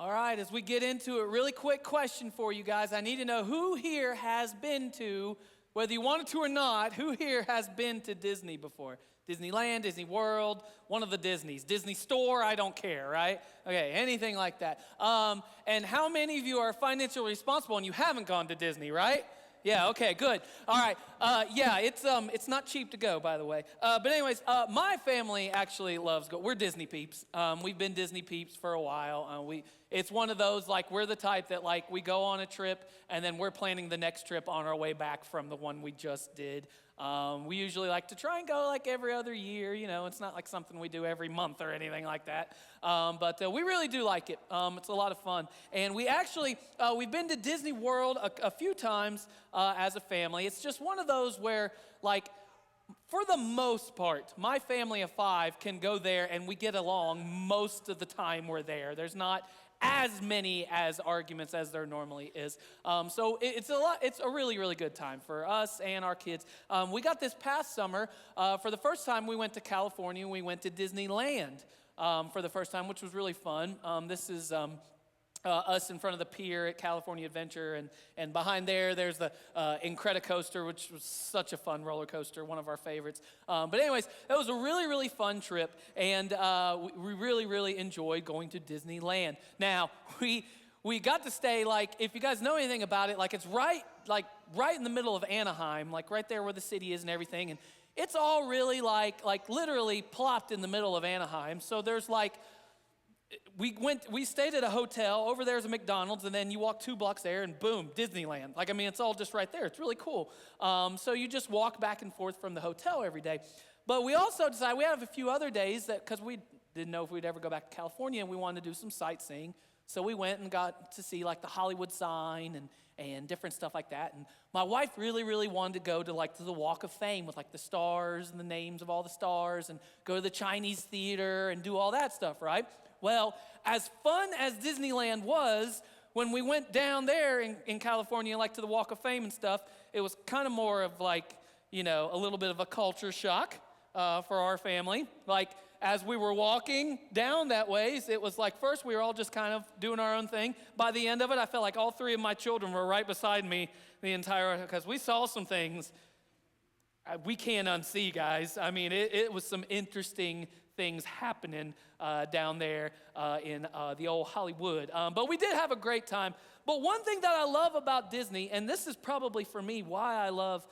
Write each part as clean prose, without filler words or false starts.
All right, as we get into it, really quick question for you guys. I need to know who here has been to, whether you wanted to or not, who here has been to Disney before? Disneyland, Disney World, one of the Disneys. Disney Store, I don't care, right? Okay, anything like that. And how many of you are financially responsible and you haven't gone to Disney, right? Yeah, okay, good. All right, yeah, it's not cheap to go, by the way. But anyways, my family actually loves go. We're Disney peeps. We've been Disney peeps for a while. It's one of those, like, we're the type that, like, we go on a trip, and then we're planning the next trip on our way back from the one we just did. We usually like to try and go, like, every other year. You know, it's not like something we do every month or anything like that. But we really do like it. It's a lot of fun. And we actually, we've been to Disney World a few times as a family. It's just one of those where, like, for the most part, my family of 5 can go there and we get along most of the time we're there. There's not as many as arguments as there normally is. So it's a really, really good time for us and our kids. We got this past summer, for the first time we went to California. We went to Disneyland for the first time, which was really fun. This is us in front of the pier at California Adventure, and behind there's the Incredicoaster, which was such a fun roller coaster, one of our favorites. But anyways, it was a really, really fun trip, and we really, really enjoyed going to Disneyland. Now, we got to stay, like, if you guys know anything about it, like, it's right in the middle of Anaheim, like right there where the city is and everything, and it's all really like literally plopped in the middle of Anaheim. So there's like, we stayed at a hotel. Over there's a McDonald's, and then you walk 2 blocks there, and boom, Disneyland. Like, I mean, it's all just right there. It's really cool. So you just walk back and forth from the hotel every day. But we also decided we have a few other days that, because we didn't know if we'd ever go back to California, and we wanted to do some sightseeing. So we went and got to see, like, the Hollywood sign and different stuff like that. And my wife really, really wanted to go to the Walk of Fame with, like, the stars and the names of all the stars, and go to the Chinese theater and do all that stuff, right? Well, as fun as Disneyland was, when we went down there in California, like to the Walk of Fame and stuff, it was kind of more of like, you know, a little bit of a culture shock for our family. Like, as we were walking down that ways, it was like, first we were all just kind of doing our own thing. By the end of it, I felt like all 3 of my children were right beside me the entire, because we saw some things we can't unsee, guys. I mean, it was some interesting things happening down there in the old Hollywood. But we did have a great time. But one thing that I love about Disney, and this is probably for me why I love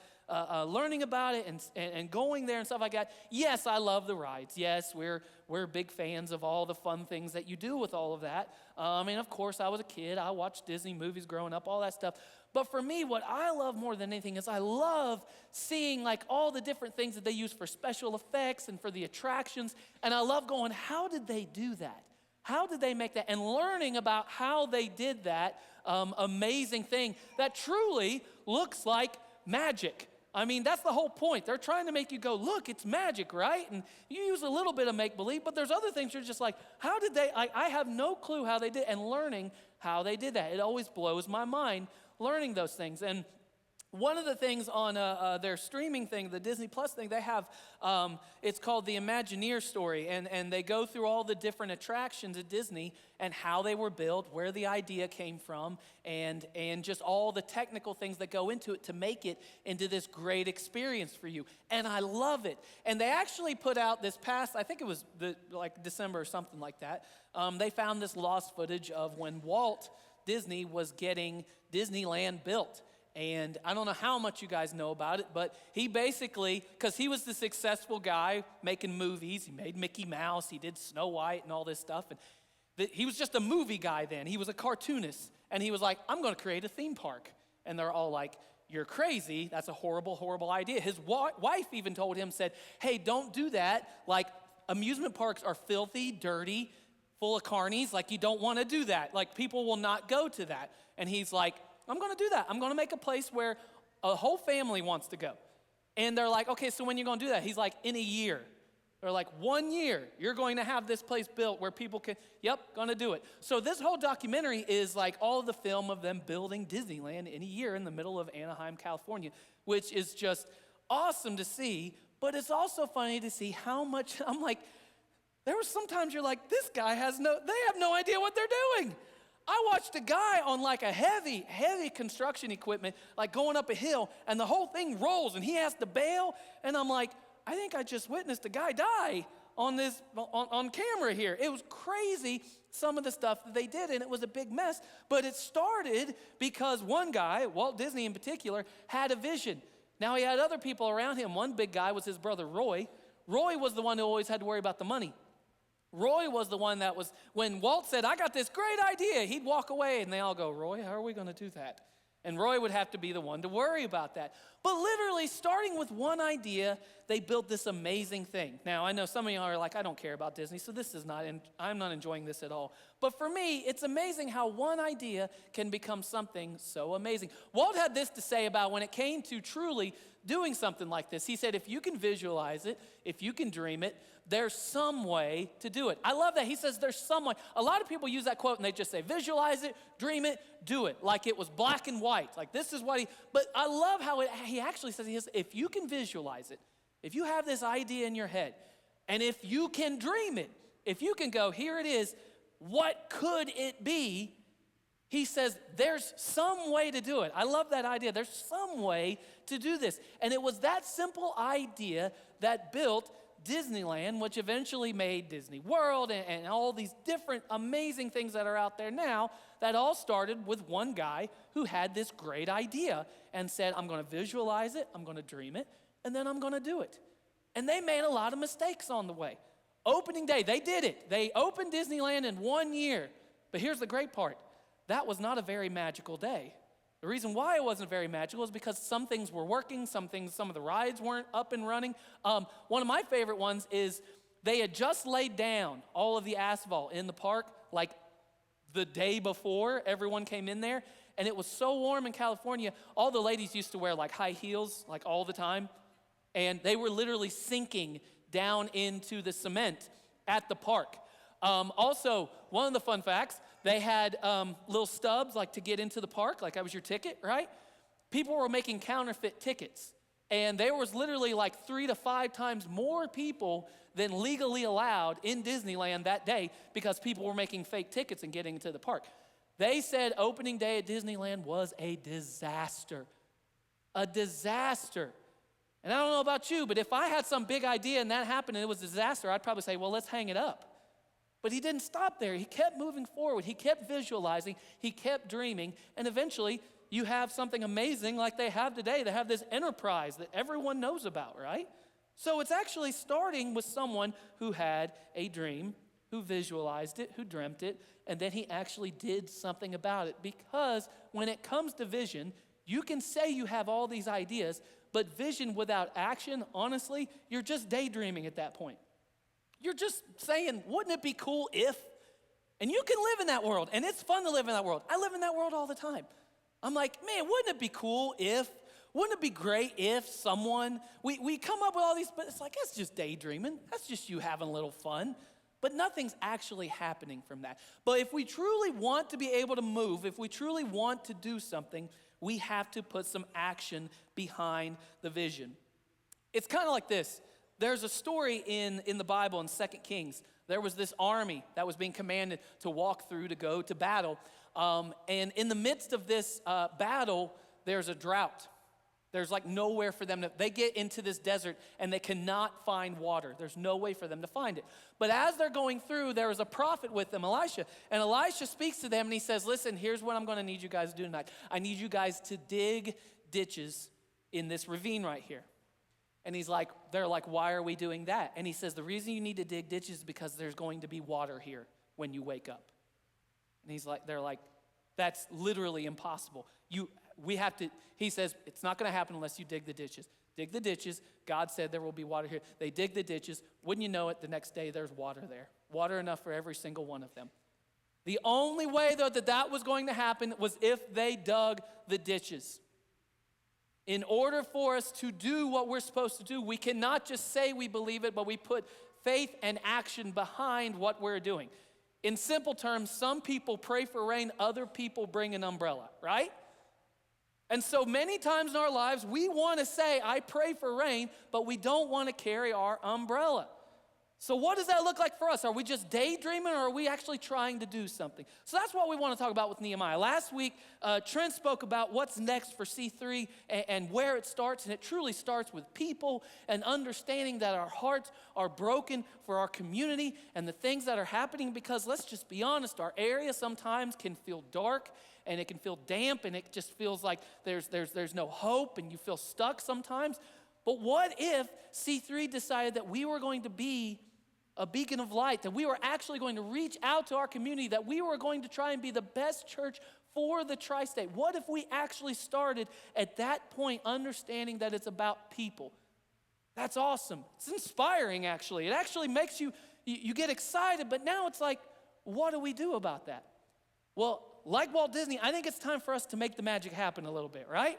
learning about it and going there and stuff like that. Yes, I love the rides. Yes, we're big fans of all the fun things that you do with all of that. And of course, I was a kid. I watched Disney movies growing up, all that stuff. But for me, what I love more than anything is I love seeing, like, all the different things that they use for special effects and for the attractions. And I love going, how did they do that? How did they make that? And learning about how they did that amazing thing that truly looks like magic. I mean, that's the whole point. They're trying to make you go, look, it's magic, right? And you use a little bit of make-believe, but there's other things you're just like, how did they, I have no clue how they did, and learning how they did that. It always blows my mind learning those things. And one of the things on their streaming thing, the Disney Plus thing, they have, it's called the Imagineer Story, and they go through all the different attractions at Disney and how they were built, where the idea came from, and just all the technical things that go into it to make it into this great experience for you. And I love it. And they actually put out this past, I think it was like December or something like that, they found this lost footage of when Walt Disney was getting Disneyland built. And I don't know how much you guys know about it, but he basically, because he was the successful guy making movies, he made Mickey Mouse, he did Snow White and all this stuff, and he was just a movie guy then. He was a cartoonist, and he was like, I'm going to create a theme park. And they're all like, you're crazy, that's a horrible, horrible idea. His wife even told him, said, hey, don't do that. Like, amusement parks are filthy, dirty, full of carnies. Like, you don't want to do that. Like, people will not go to that. And he's like, I'm going to do that. I'm going to make a place where a whole family wants to go. And they're like, okay, so when are you going to do that? He's like, in a year. They're like, 1 year, you're going to have this place built where people can, yep, going to do it. So this whole documentary is like all of the film of them building Disneyland in a year in the middle of Anaheim, California, which is just awesome to see. But it's also funny to see how much, I'm like, there were sometimes you're like, this guy they have no idea what they're doing. I watched a guy on like a heavy construction equipment, like going up a hill, and the whole thing rolls, and he has to bail. And I'm like, I think I just witnessed a guy die on camera here. It was crazy, some of the stuff that they did, and it was a big mess. But it started because one guy, Walt Disney in particular, had a vision. Now he had other people around him. One big guy was his brother Roy. Roy was the one who always had to worry about the money. Roy was the one that was, when Walt said, I got this great idea, he'd walk away and they all go, Roy, how are we going to do that? And Roy would have to be the one to worry about that. But literally, starting with one idea, they built this amazing thing. Now, I know some of y'all are like, I don't care about Disney, so I'm not enjoying this at all. But for me, it's amazing how one idea can become something so amazing. Walt had this to say about when it came to truly doing something like this. He said, if you can visualize it, if you can dream it, there's some way to do it. I love that. He says there's some way. A lot of people use that quote and they just say, visualize it, dream it, do it. Like it was black and white. Like this is what but I love how he actually says, if you can visualize it, if you have this idea in your head, and if you can dream it, if you can go, here it is, what could it be? He says, there's some way to do it. I love that idea. There's some way to do this. And it was that simple idea that built Disneyland, which eventually made Disney World and all these different amazing things that are out there now, that all started with one guy who had this great idea and said, I'm going to visualize it, I'm going to dream it, and then I'm going to do it. And they made a lot of mistakes on the way. Opening day, they did it. They opened Disneyland in 1 year. But here's the great part. That was not a very magical day. The reason why it wasn't very magical is because some things were working, some of the rides weren't up and running. One of my favorite ones is they had just laid down all of the asphalt in the park like the day before everyone came in there. And it was so warm in California, all the ladies used to wear like high heels like all the time. And they were literally sinking down into the cement at the park. Also, one of the fun facts, they had little stubs like to get into the park, like that was your ticket, right? People were making counterfeit tickets. And there was literally like 3 to 5 times more people than legally allowed in Disneyland that day because people were making fake tickets and getting into the park. They said opening day at Disneyland was a disaster. A disaster. And I don't know about you, but if I had some big idea and that happened and it was a disaster, I'd probably say, well, let's hang it up. But he didn't stop there. He kept moving forward. He kept visualizing. He kept dreaming. And eventually, you have something amazing like they have today. They have this enterprise that everyone knows about, right? So it's actually starting with someone who had a dream, who visualized it, who dreamt it, and then he actually did something about it. Because when it comes to vision, you can say you have all these ideas, but vision without action, honestly, you're just daydreaming at that point. You're just saying, wouldn't it be cool if? And you can live in that world, and it's fun to live in that world. I live in that world all the time. I'm like, man, wouldn't it be cool if? Wouldn't it be great if someone, we come up with all these, but it's like, that's just daydreaming. That's just you having a little fun. But nothing's actually happening from that. But if we truly want to be able to move, if we truly want to do something, we have to put some action behind the vision. It's kind of like this. There's a story in the Bible in 2 Kings. There was this army that was being commanded to walk through to go to battle. And in the midst of this battle, there's a drought. There's like nowhere for them to, they get into this desert and they cannot find water. There's no way for them to find it. But as they're going through, there is a prophet with them, Elisha. And Elisha speaks to them and he says, listen, here's what I'm going to need you guys to do tonight. I need you guys to dig ditches in this ravine right here. And they're like, why are we doing that? And he says, the reason you need to dig ditches is because there's going to be water here when you wake up. And they're like, that's literally impossible. He says, it's not going to happen unless you dig the ditches. Dig the ditches. God said there will be water here. They dig the ditches. Wouldn't you know it, the next day there's water there. Water enough for every single one of them. The only way, though, that was going to happen was if they dug the ditches. In order for us to do what we're supposed to do, we cannot just say we believe it, but we put faith and action behind what we're doing. In simple terms, some people pray for rain, other people bring an umbrella, right? And so many times in our lives, we want to say, I pray for rain, but we don't want to carry our umbrella. So what does that look like for us? Are we just daydreaming, or are we actually trying to do something? So that's what we want to talk about with Nehemiah. Last week, Trent spoke about what's next for C3 and where it starts, and it truly starts with people and understanding that our hearts are broken for our community and the things that are happening, because let's just be honest, our area sometimes can feel dark and it can feel damp and it just feels like there's no hope and you feel stuck sometimes. But what if C3 decided that we were going to be a beacon of light, that we were actually going to reach out to our community, that we were going to try and be the best church for the tri-state? What if we actually started at that point understanding that it's about people? That's awesome. It's inspiring, actually. It actually makes you get excited, but now it's like, what do we do about that? Well, like Walt Disney, I think it's time for us to make the magic happen a little bit, right?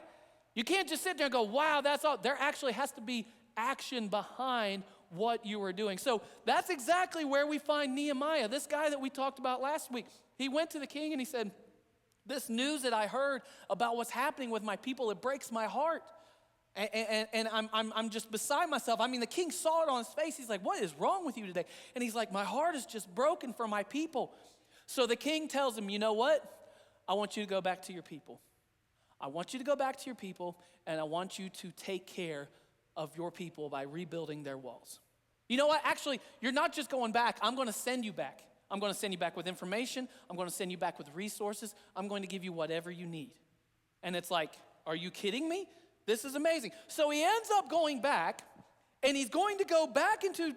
You can't just sit there and go, wow, that's all. There actually has to be action behind what you were doing. So that's exactly where we find Nehemiah, this guy that we talked about last week. He went to the king and he said, this news that I heard about what's happening with my people, it breaks my heart. And I'm just beside myself. I mean, the king saw it on his face. He's like, what is wrong with you today? And he's like, my heart is just broken for my people. So the king tells him, you know what? I want you to go back to your people. I want you to go back to your people, and I want you to take care of your people by rebuilding their walls. You know what? Actually, you're not just going back. I'm going to send you back. I'm going to send you back with information. I'm going to send you back with resources. I'm going to give you whatever you need. And it's like, are you kidding me? This is amazing. So he ends up going back, and he's going to go back into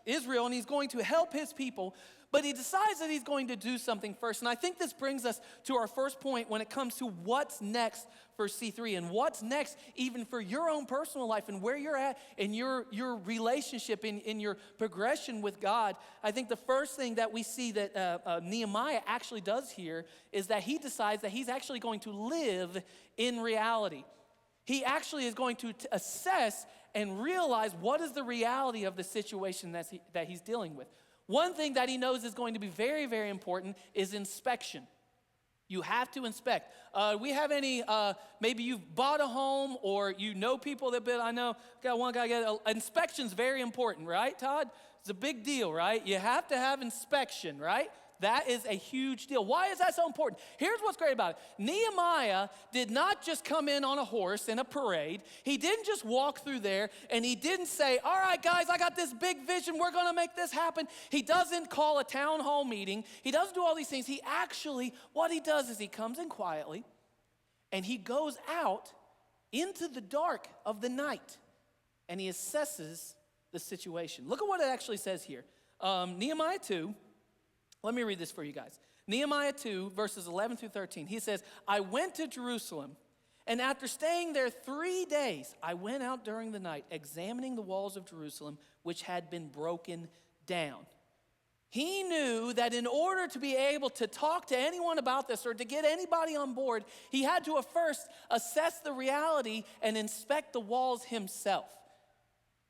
Israel, and he's going to help his people. But he decides that he's going to do something first. And I think this brings us to our first point when it comes to what's next for C3 and what's next even for your own personal life and where you're at in your relationship, in your progression with God. I think the first thing that we see that Nehemiah actually does here is that he decides that he's actually going to live in reality. He actually is going to assess and realize what is the reality of the situation that he's dealing with. One thing that he knows is going to be very, very important is inspection. You have to inspect. We have any, maybe you've bought a home or you know people that build. I know, got one guy, inspection's very important, right, Todd? It's a big deal, right? You have to have inspection, right? That is a huge deal. Why is that so important? Here's what's great about it. Nehemiah did not just come in on a horse in a parade. He didn't just walk through there and he didn't say, all right, guys, I got this big vision. We're going to make this happen. He doesn't call a town hall meeting. He doesn't do all these things. He actually, what he does is he comes in quietly and he goes out into the dark of the night and he assesses the situation. Look at what it actually says here. Nehemiah 2. Let me read this for you guys. Nehemiah 2, verses 11 through 13. He says, I went to Jerusalem, and after staying there 3 days, I went out during the night, examining the walls of Jerusalem, which had been broken down. He knew that in order to be able to talk to anyone about this or to get anybody on board, he had to first assess the reality and inspect the walls himself.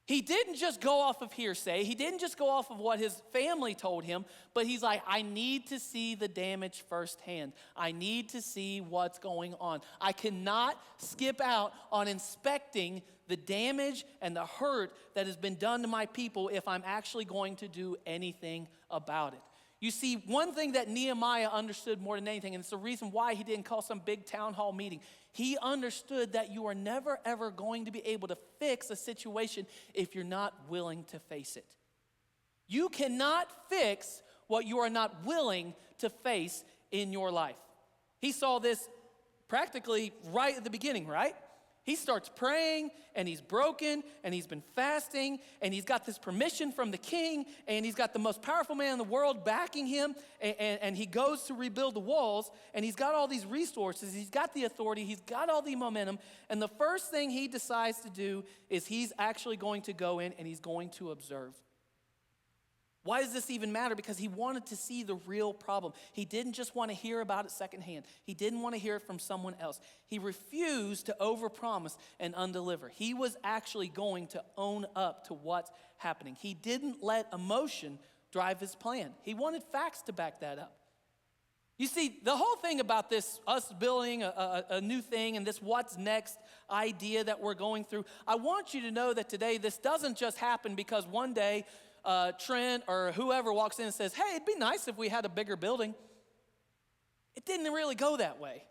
He didn't just go off of hearsay. He didn't just go off of what his family told him, but he's like, I need to see the damage firsthand. I need to see what's going on. I cannot skip out on inspecting the damage and the hurt that has been done to my people if I'm actually going to do anything about it. You see, one thing that Nehemiah understood more than anything, and it's the reason why he didn't call some big town hall meeting, he understood that you are never, ever going to be able to fix a situation if you're not willing to face it. You cannot fix what you are not willing to face in your life. He saw this practically right at the beginning, right? He starts praying, and he's broken, and he's been fasting, and he's got this permission from the king, and he's got the most powerful man in the world backing him, and he goes to rebuild the walls, and he's got all these resources, he's got the authority, he's got all the momentum, and the first thing he decides to do is he's actually going to go in and he's going to observe. Why does this even matter? Because he wanted to see the real problem. He didn't just want to hear about it secondhand. He didn't want to hear it from someone else. He refused to overpromise and undeliver. He was actually going to own up to what's happening. He didn't let emotion drive his plan. He wanted facts to back that up. You see, the whole thing about this, us building a new thing and this what's next idea that we're going through, I want you to know that today this doesn't just happen because one day Trent or whoever walks in and says, hey, it'd be nice if we had a bigger building. It didn't really go that way.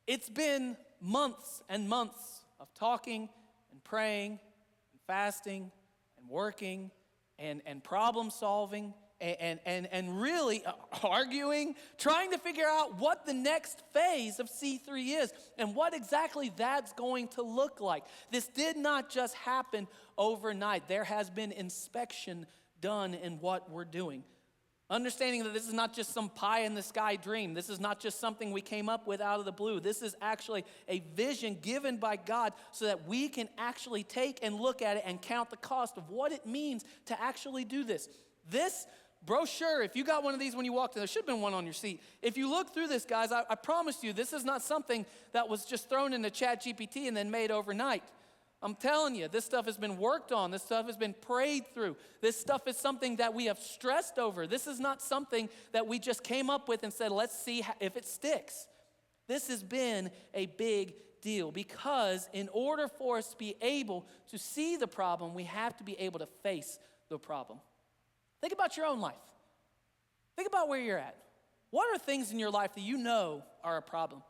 It's been months and months of talking and praying and fasting and working and problem solving and really arguing, trying to figure out what the next phase of C3 is and what exactly that's going to look like. This did not just happen overnight. There has been inspection done in what we're doing. Understanding that this is not just some pie-in-the-sky dream. This is not just something we came up with out of the blue. This is actually a vision given by God so that we can actually take and look at it and count the cost of what it means to actually do this. This brochure, if you got one of these when you walked in, there should have been one on your seat. If you look through this, guys, I promise you, this is not something that was just thrown into ChatGPT and then made overnight. I'm telling you, this stuff has been worked on. This stuff has been prayed through. This stuff is something that we have stressed over. This is not something that we just came up with and said, let's see if it sticks. This has been a big deal because in order for us to be able to see the problem, we have to be able to face the problem. Think about your own life. Think about where you're at. What are things in your life that you know are a problem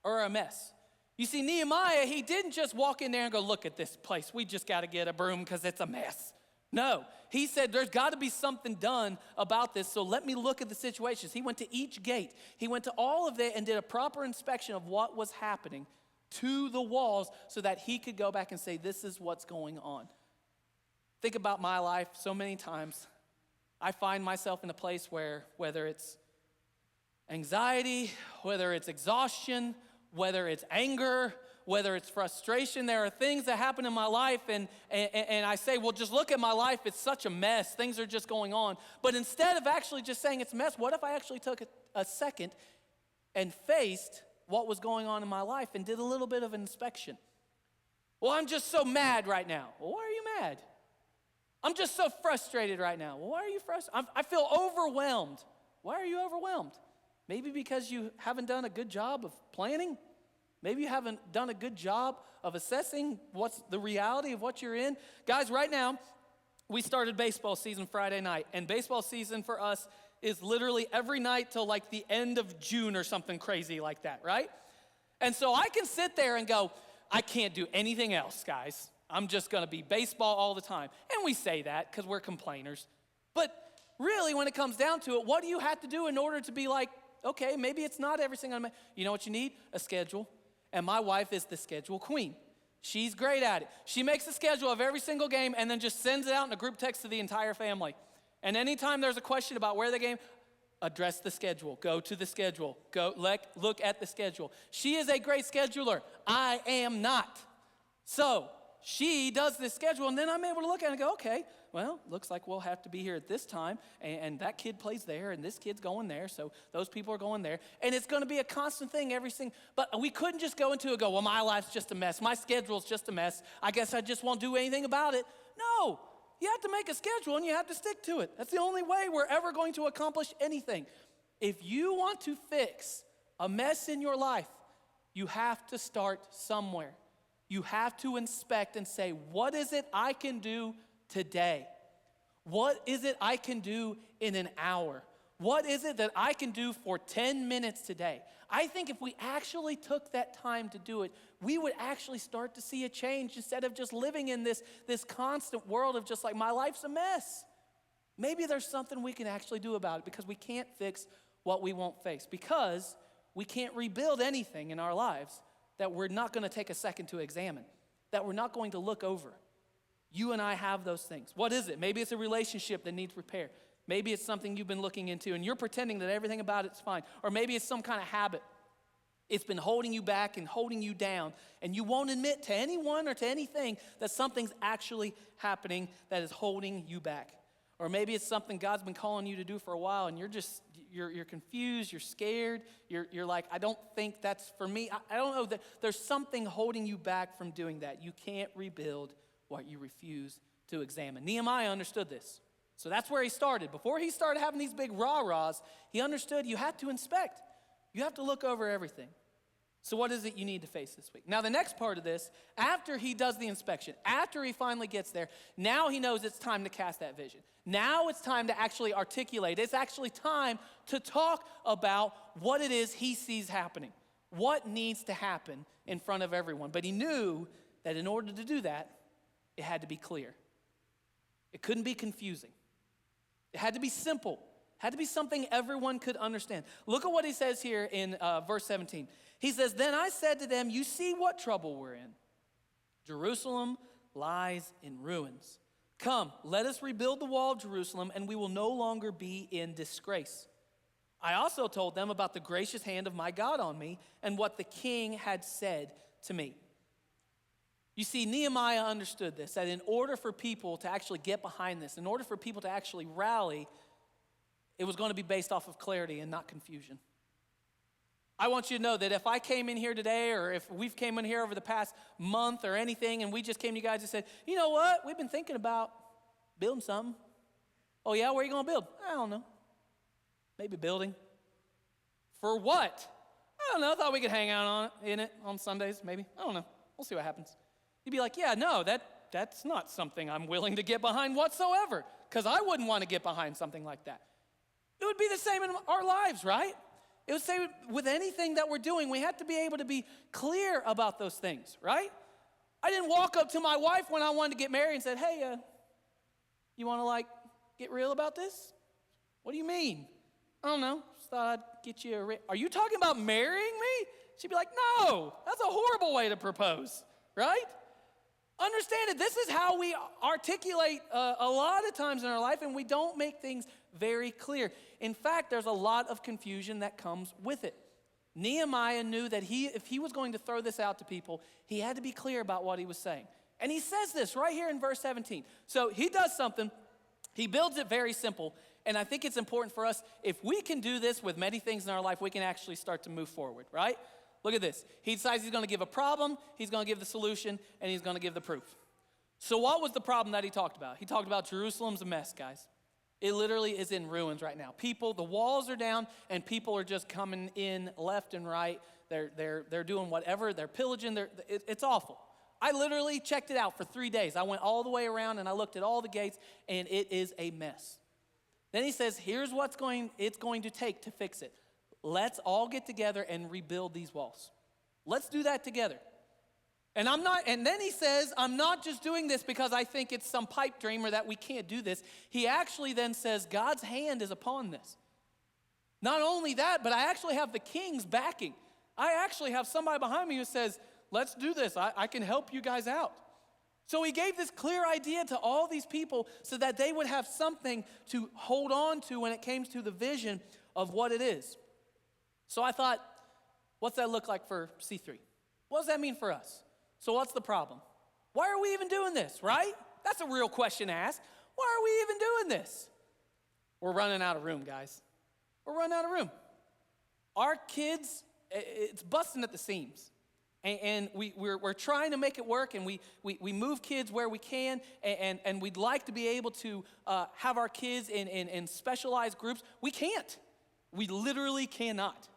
or a mess? You see, Nehemiah, he didn't just walk in there and go, look at this place. We just got to get a broom because it's a mess. No, he said there's got to be something done about this, so let me look at the situations. He went to each gate. He went to all of that and did a proper inspection of what was happening to the walls so that he could go back and say, this is what's going on. Think about my life so many times. I find myself in a place where whether it's anxiety, whether it's exhaustion, whether it's anger, whether it's frustration, there are things that happen in my life and I say, well, just look at my life. It's such a mess. Things are just going on. But instead of actually just saying it's a mess, what if I actually took a second and faced what was going on in my life and did a little bit of an inspection? Well, I'm just so mad right now. Well, why are you mad? I'm just so frustrated right now. Well, why are you frustrated? I feel overwhelmed. Why are you overwhelmed? Maybe because you haven't done a good job of planning. Maybe you haven't done a good job of assessing what's the reality of what you're in. Guys, right now, we started baseball season Friday night. And baseball season for us is literally every night till like the end of June or something crazy like that, right? And so I can sit there and go, I can't do anything else, guys. I'm just going to be baseball all the time. And we say that because we're complainers. But really, when it comes down to it, what do you have to do in order to be like, okay, maybe it's not everything on my, you know what you need? A schedule. And my wife is the schedule queen. She's great at it. She makes a schedule of every single game and then just sends it out in a group text to the entire family. And anytime there's a question about where the game, address the schedule. Go to the schedule. Look at the schedule. She is a great scheduler. I am not. So she does this schedule, and then I'm able to look at it and go, okay, well, looks like we'll have to be here at this time, and that kid plays there, and this kid's going there, so those people are going there. And it's going to be a constant thing, but we couldn't just go into it and go, well, my life's just a mess. My schedule's just a mess. I guess I just won't do anything about it. No, you have to make a schedule, and you have to stick to it. That's the only way we're ever going to accomplish anything. If you want to fix a mess in your life, you have to start somewhere. You have to inspect and say, what is it I can do today? What is it I can do in an hour? What is it that I can do for 10 minutes today? I think if we actually took that time to do it, we would actually start to see a change instead of just living in this constant world of just like, my life's a mess. Maybe there's something we can actually do about it because we can't fix what we won't face, because we can't rebuild anything in our lives that we're not going to take a second to examine, that we're not going to look over. You and I have those things. What is it? Maybe it's a relationship that needs repair. Maybe it's something you've been looking into and you're pretending that everything about it's fine. Or maybe it's some kind of habit. It's been holding you back and holding you down, and you won't admit to anyone or to anything that something's actually happening that is holding you back. Or maybe it's something God's been calling you to do for a while, and you're confused, you're scared, you're like, I don't think that's for me. I don't know, that there's something holding you back from doing that. You can't rebuild what you refuse to examine. Nehemiah understood this. So that's where he started. Before he started having these big rah-rahs, he understood you have to inspect. You have to look over everything. So what is it you need to face this week? Now, the next part of this, after he does the inspection, after he finally gets there, now he knows it's time to cast that vision. Now it's time to actually articulate. It's actually time to talk about what it is he sees happening, what needs to happen in front of everyone. But he knew that in order to do that, it had to be clear. It couldn't be confusing. It had to be simple. It had to be something everyone could understand. Look at what he says here in verse 17. He says, "Then I said to them, you see what trouble we're in. Jerusalem lies in ruins. Come, let us rebuild the wall of Jerusalem, and we will no longer be in disgrace. I also told them about the gracious hand of my God on me and what the king had said to me." You see, Nehemiah understood this, that in order for people to actually get behind this, in order for people to actually rally, it was going to be based off of clarity and not confusion. I want you to know that if I came in here today, or if we've came in here over the past month or anything, and we just came to you guys and said, you know what, we've been thinking about building something. Oh yeah, where are you going to build? I don't know. Maybe building. For what? I don't know. I thought we could hang out in it on Sundays, maybe. I don't know. We'll see what happens. You'd be like, yeah, no, that's not something I'm willing to get behind whatsoever, because I wouldn't want to get behind something like that. It would be the same in our lives, right? It would say with anything that we're doing, we have to be able to be clear about those things, right? I didn't walk up to my wife when I wanted to get married and said, hey, you want to get real about this? What do you mean? I don't know. Just thought I'd get you a ring. Are you talking about marrying me? She'd be like, no, that's a horrible way to propose, right? Understand it. This is how we articulate a lot of times in our life, and we don't make things very clear. In fact, there's a lot of confusion that comes with it. Nehemiah knew that if he was going to throw this out to people, he had to be clear about what he was saying. And he says this right here in verse 17. So he does something. He builds it very simple. And I think it's important for us, if we can do this with many things in our life, we can actually start to move forward, right? Look at this. He decides he's going to give a problem, he's going to give the solution, and he's going to give the proof. So what was the problem that he talked about? He talked about Jerusalem's a mess, guys. It literally is in ruins right now. The walls are down, and people are just coming in left and right. They're doing whatever. They're pillaging. It's awful. I literally checked it out for 3 days. I went all the way around, and I looked at all the gates, and it is a mess. Then he says, here's what's it's going to take to fix it. Let's all get together and rebuild these walls. Let's do that together. And then he says, I'm not just doing this because I think it's some pipe dream or that we can't do this. He actually then says, God's hand is upon this. Not only that, but I actually have the king's backing. I actually have somebody behind me who says, let's do this. I can help you guys out. So he gave this clear idea to all these people so that they would have something to hold on to when it came to the vision of what it is. So I thought, what's that look like for C3? What does that mean for us? So what's the problem? Why are we even doing this, right? That's a real question to ask. Why are we even doing this? We're running out of room, guys. We're running out of room. Our kids, it's busting at the seams. And we're trying to make it work, and we move kids where we can, and we'd like to be able to have our kids in specialized groups. We can't. We literally cannot.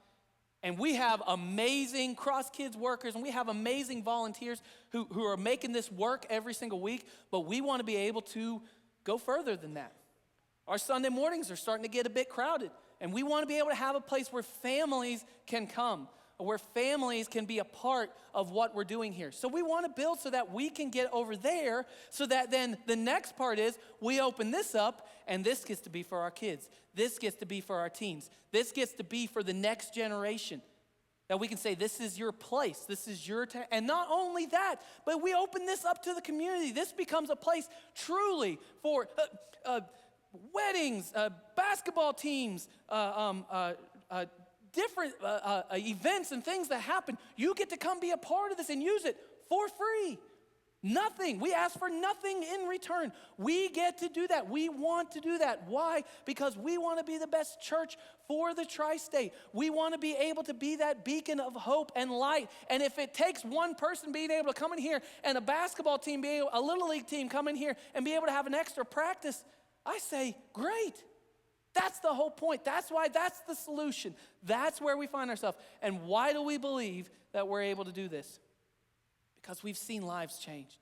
And we have amazing Cross Kids workers, and we have amazing volunteers who are making this work every single week, but we want to be able to go further than that. Our Sunday mornings are starting to get a bit crowded, and we want to be able to have a place where families can come, where families can be a part of what we're doing here. So we want to build so that we can get over there, so that then the next part is we open this up, and this gets to be for our kids. This gets to be for our teens. This gets to be for the next generation. That we can say, this is your place. This is your time. And not only that, but we open this up to the community. This becomes a place truly for weddings, basketball teams, different events and things that happen. You get to come be a part of this and use it for free. Nothing. We ask for nothing in return. We get to do that. We want to do that. Why? Because we want to be the best church for the tri-state. We want to be able to be that beacon of hope and light. And if it takes one person being able to come in here and a basketball team, a little league team come in here and be able to have an extra practice, I say, great. That's the whole point. That's why that's the solution. That's where we find ourselves. And why do we believe that we're able to do this? Because we've seen lives changed.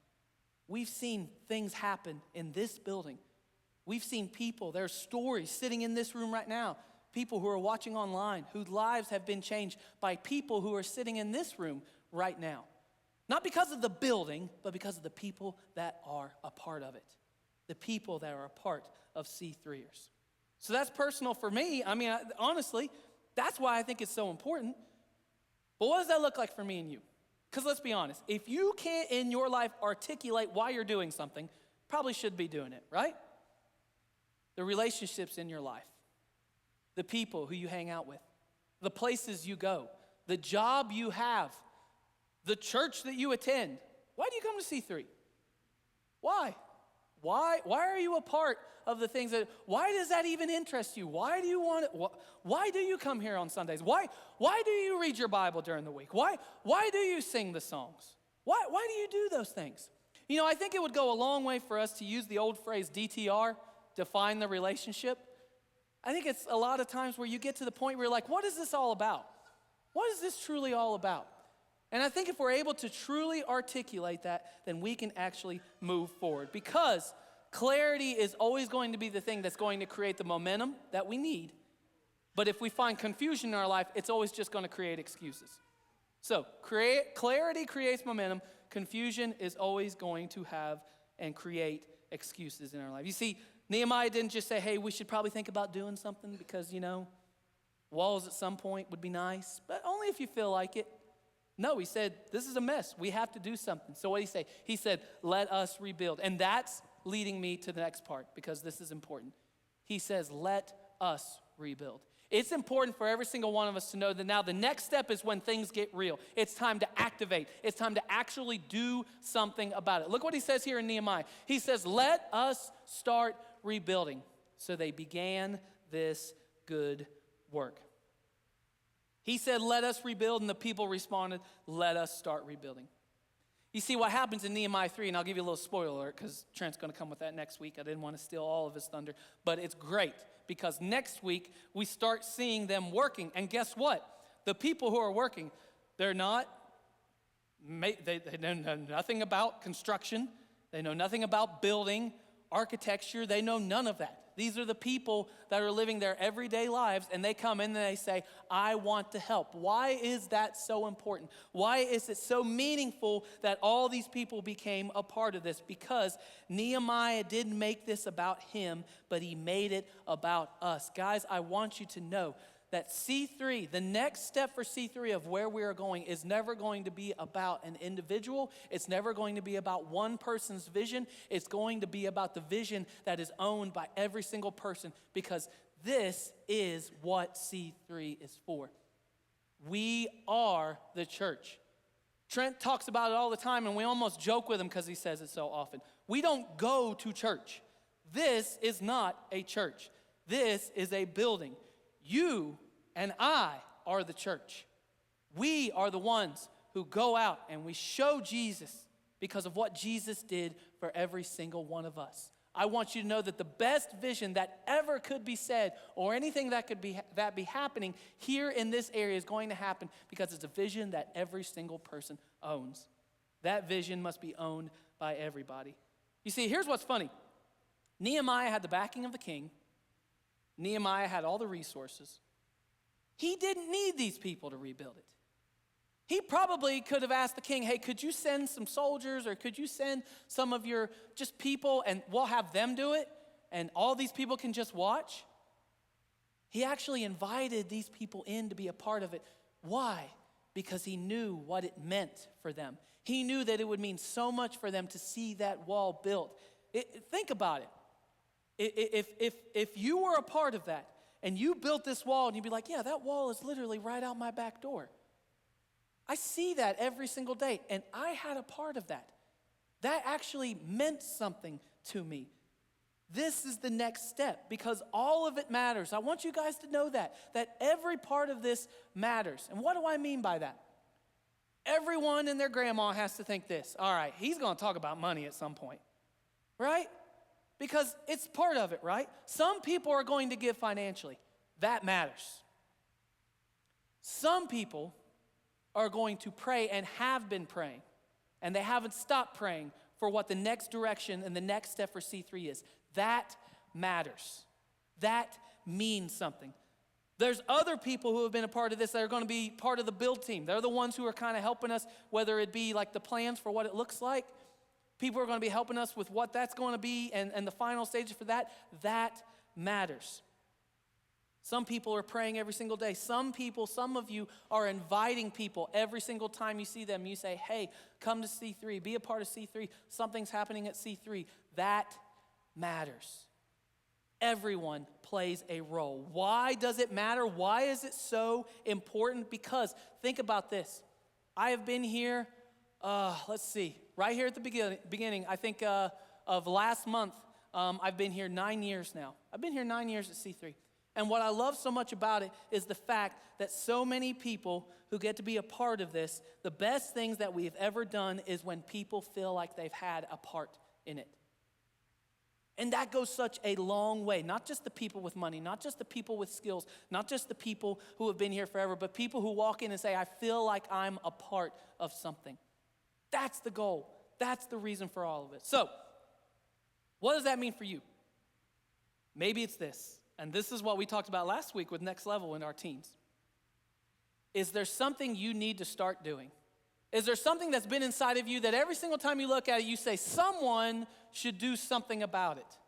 We've seen things happen in this building. We've seen people, there's stories sitting in this room right now, people who are watching online, whose lives have been changed by people who are sitting in this room right now. Not because of the building, but because of the people that are a part of it. The people that are a part of C3ers. So that's personal for me. I mean, honestly, that's why I think it's so important. But what does that look like for me and you? Because let's be honest, if you can't in your life articulate why you're doing something, probably should be doing it, right? The relationships in your life, the people who you hang out with, the places you go, the job you have, the church that you attend. Why do you come to C3? Why? Why are you a part of the things that, why does that even interest you? Why do you want it? Why do you come here on Sundays? Why do you read your Bible during the week? Why do you sing the songs? Why do you do those things? You know, I think it would go a long way for us to use the old phrase DTR, define the relationship. I think it's a lot of times where you get to the point where you're like, what is this all about? What is this truly all about? And I think if we're able to truly articulate that, then we can actually move forward. Because clarity is always going to be the thing that's going to create the momentum that we need. But if we find confusion in our life, it's always just going to create excuses. So clarity creates momentum. Confusion is always going to have and create excuses in our life. You see, Nehemiah didn't just say, hey, we should probably think about doing something because, you know, walls at some point would be nice, but only if you feel like it. No, he said, this is a mess. We have to do something. So what did he say? He said, let us rebuild. And that's leading me to the next part because this is important. He says, let us rebuild. It's important for every single one of us to know that now the next step is when things get real. It's time to activate. It's time to actually do something about it. Look what he says here in Nehemiah. He says, let us start rebuilding. So they began this good work. He said, let us rebuild, and the people responded, let us start rebuilding. You see what happens in Nehemiah 3, and I'll give you a little spoiler alert because Trent's going to come with that next week. I didn't want to steal all of his thunder, but it's great because next week we start seeing them working. And guess what? The people who are working, they know nothing about construction. They know nothing about building, architecture. They know none of that. These are the people that are living their everyday lives, and they come in and they say, I want to help. Why is that so important? Why is it so meaningful that all these people became a part of this? Because Nehemiah didn't make this about him, but he made it about us. Guys, I want you to know that C3, the next step for C3 of where we are going is never going to be about an individual. It's never going to be about one person's vision. It's going to be about the vision that is owned by every single person because this is what C3 is for. We are the church. Trent talks about it all the time and we almost joke with him because he says it so often. We don't go to church. This is not a church. This is a building. You and I are the church. We are the ones who go out and we show Jesus because of what Jesus did for every single one of us. I want you to know that the best vision that ever could be said or anything that could be happening here in this area is going to happen because it's a vision that every single person owns. That vision must be owned by everybody. You see, here's what's funny. Nehemiah had the backing of the king. Nehemiah had all the resources. He didn't need these people to rebuild it. He probably could have asked the king, hey, could you send some soldiers or could you send some of your just people and we'll have them do it and all these people can just watch? He actually invited these people in to be a part of it. Why? Because he knew what it meant for them. He knew that it would mean so much for them to see that wall built. Think about it. If you were a part of that and you built this wall and you'd be like, yeah, that wall is literally right out my back door. I see that every single day and I had a part of that. That actually meant something to me. This is the next step because all of it matters. I want you guys to know that every part of this matters. And what do I mean by that? Everyone and their grandma has to think this. All right, he's going to talk about money at some point, right? because it's part of it, right? Some people are going to give financially. That matters. Some people are going to pray and have been praying, and they haven't stopped praying for what the next direction and the next step for C3 is. That matters. That means something. There's other people who have been a part of this that are going to be part of the build team. They're the ones who are kind of helping us, whether it be like the plans for what it looks like. People are going to be helping us with what that's going to be and the final stages for that. That matters. Some people are praying every single day. Some of you are inviting people every single time you see them. You say, hey, come to C3, be a part of C3. Something's happening at C3. That matters. Everyone plays a role. Why does it matter? Why is it so important? Because think about this. I have been here, right here at the beginning, I think of last month, I've been here 9 years now. I've been here 9 years at C3. And what I love so much about it is the fact that so many people who get to be a part of this, the best things that we've ever done is when people feel like they've had a part in it. And that goes such a long way. Not just the people with money, not just the people with skills, not just the people who have been here forever, but people who walk in and say, I feel like I'm a part of something. That's the goal. That's the reason for all of it. So, what does that mean for you? Maybe it's this. And this is what we talked about last week with Next Level in our teens. Is there something you need to start doing? Is there something that's been inside of you that every single time you look at it, you say, someone should do something about it?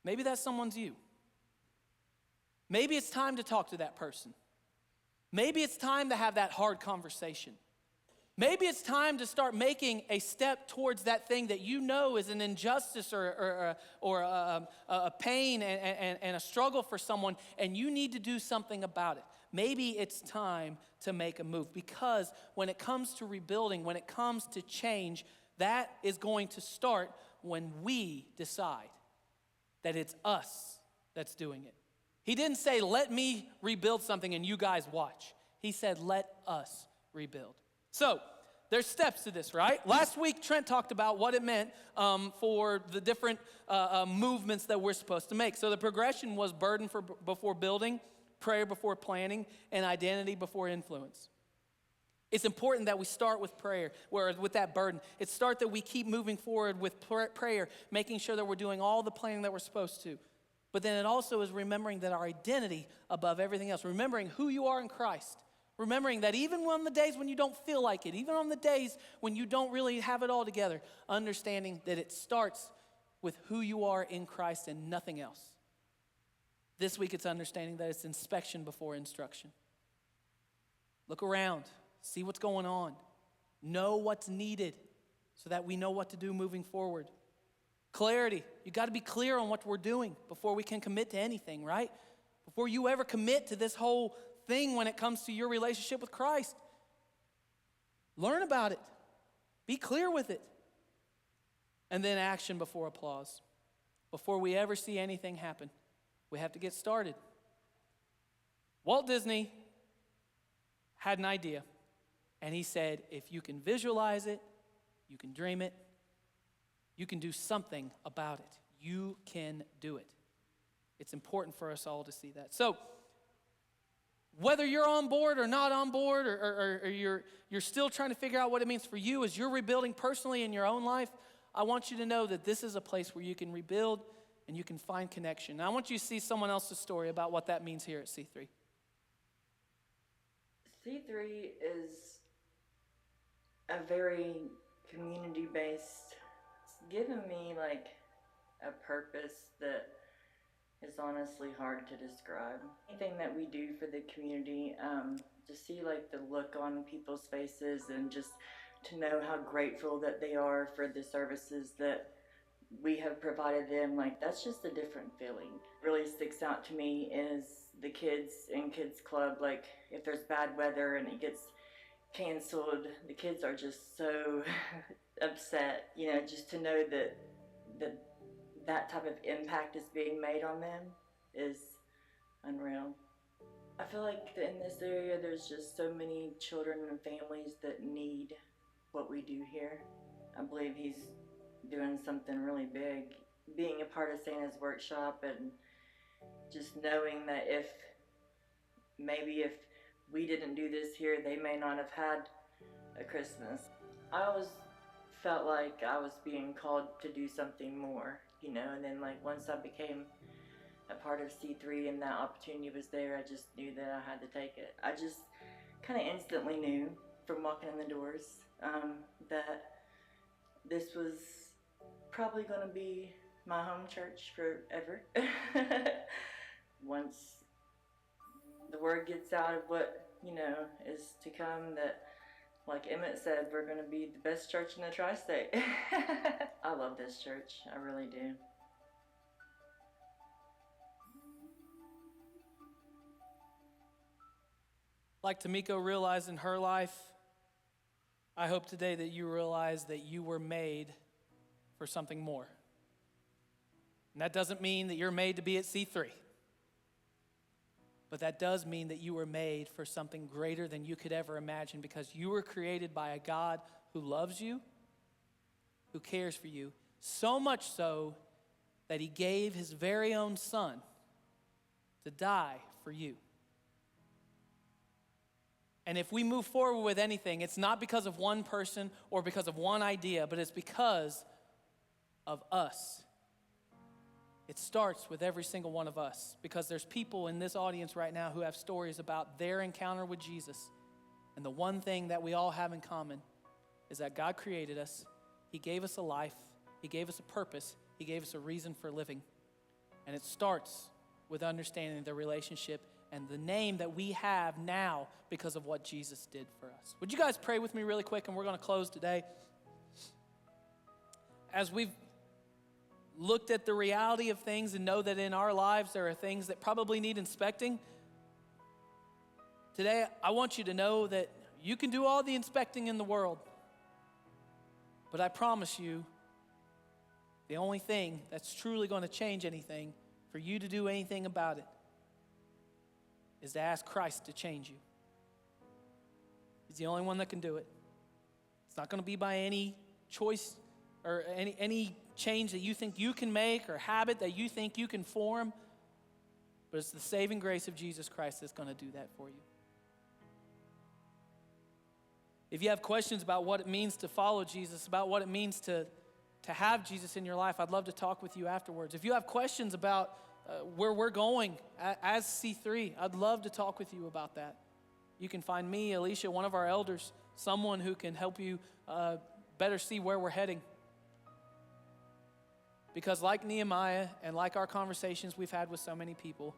Maybe that someone's you. Maybe it's time to talk to that person. Maybe it's time to have that hard conversation. Maybe it's time to start making a step towards that thing that you know is an injustice or a pain and a struggle for someone, and you need to do something about it. Maybe it's time to make a move, because when it comes to rebuilding, when it comes to change, that is going to start when we decide that it's us that's doing it. He didn't say, let me rebuild something and you guys watch. He said, let us rebuild. So, there's steps to this, right? Last week, Trent talked about what it meant for the different movements that we're supposed to make. So the progression was burden before building, prayer before planning, and identity before influence. It's important that we start with prayer, whereas with that burden. It's start that we keep moving forward with prayer, making sure that we're doing all the planning that we're supposed to. But then it also is remembering that our identity above everything else, remembering who you are in Christ. Remembering that even on the days when you don't feel like it, even on the days when you don't really have it all together, understanding that it starts with who you are in Christ and nothing else. This week it's understanding that it's inspection before instruction. Look around, see what's going on, know what's needed so that we know what to do moving forward. Clarity, you got to be clear on what we're doing before we can commit to anything, right? Before you ever commit to this whole thing when it comes to your relationship with Christ. Learn about it. Be clear with it. And then action before applause. Before we ever see anything happen, we have to get started. Walt Disney had an idea, and he said, if you can visualize it, you can dream it, you can do something about it. You can do it. It's important for us all to see that. So, whether you're on board or not on board, or you're still trying to figure out what it means for you as you're rebuilding personally in your own life, I want you to know that this is a place where you can rebuild and you can find connection. Now, I want you to see someone else's story about what that means here at C3. C3 is a very community-based. It's given me like a purpose that is honestly hard to describe. Anything that we do for the community, to see like the look on people's faces and just to know how grateful that they are for the services that we have provided them, like that's just a different feeling. Really sticks out to me is the kids in Kids Club. Like if there's bad weather and it gets canceled, the kids are just so upset, you know, just to know that type of impact is being made on them is unreal. I feel like in this area there's just so many children and families that need what we do here. I believe he's doing something really big being a part of Santa's workshop, and just knowing that if we didn't do this here, they may not have had a Christmas. I always felt like I was being called to do something more, and then like once I became a part of C3 and that opportunity was there, I just knew that I had to take it. I just kind of instantly knew from walking in the doors that this was probably going to be my home church forever. Once the word gets out of what, is to come, that, like Emmett said, we're going to be the best church in the tri-state. I love this church. I really do. Like Tamiko realized in her life, I hope today that you realize that you were made for something more. And that doesn't mean that you're made to be at C3. But that does mean that you were made for something greater than you could ever imagine, because you were created by a God who loves you, who cares for you, so much so that he gave his very own son to die for you. And if we move forward with anything, it's not because of one person or because of one idea, but it's because of us. It starts with every single one of us, because there's people in this audience right now who have stories about their encounter with Jesus. And the one thing that we all have in common is that God created us. He gave us a life. He gave us a purpose. He gave us a reason for living. And it starts with understanding the relationship and the name that we have now because of what Jesus did for us. Would you guys pray with me really quick, and we're going to close today. As we've looked at the reality of things and know that in our lives there are things that probably need inspecting, today I want you to know that you can do all the inspecting in the world, but I promise you, the only thing that's truly going to change anything, for you to do anything about it, is to ask Christ to change you. He's the only one that can do it. It's not going to be by any choice or any change that you think you can make or habit that you think you can form, but it's the saving grace of Jesus Christ that's going to do that for you. If you have questions about what it means to follow Jesus, about what it means to have Jesus in your life, I'd love to talk with you afterwards. If you have questions about where we're going as C3, I'd love to talk with you about that. You can find me, Alicia, one of our elders, someone who can help you better see where we're heading. Because like Nehemiah and like our conversations we've had with so many people,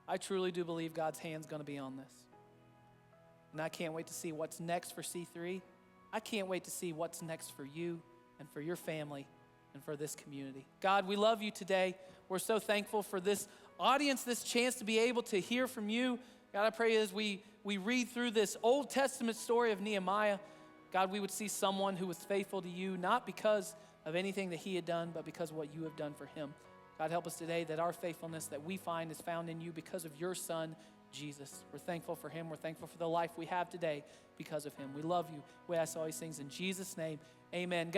I truly do believe God's hand's going to be on this. And I can't wait to see what's next for C3. I can't wait to see what's next for you and for your family and for this community. God, we love you today. We're so thankful for this audience, this chance to be able to hear from you. God, I pray as we read through this Old Testament story of Nehemiah, God, we would see someone who was faithful to you, not because of anything that he had done, but because of what you have done for him. God, help us today that our faithfulness that we find is found in you because of your son, Jesus. We're thankful for him. We're thankful for the life we have today because of him. We love you. We ask all these things in Jesus' name. Amen.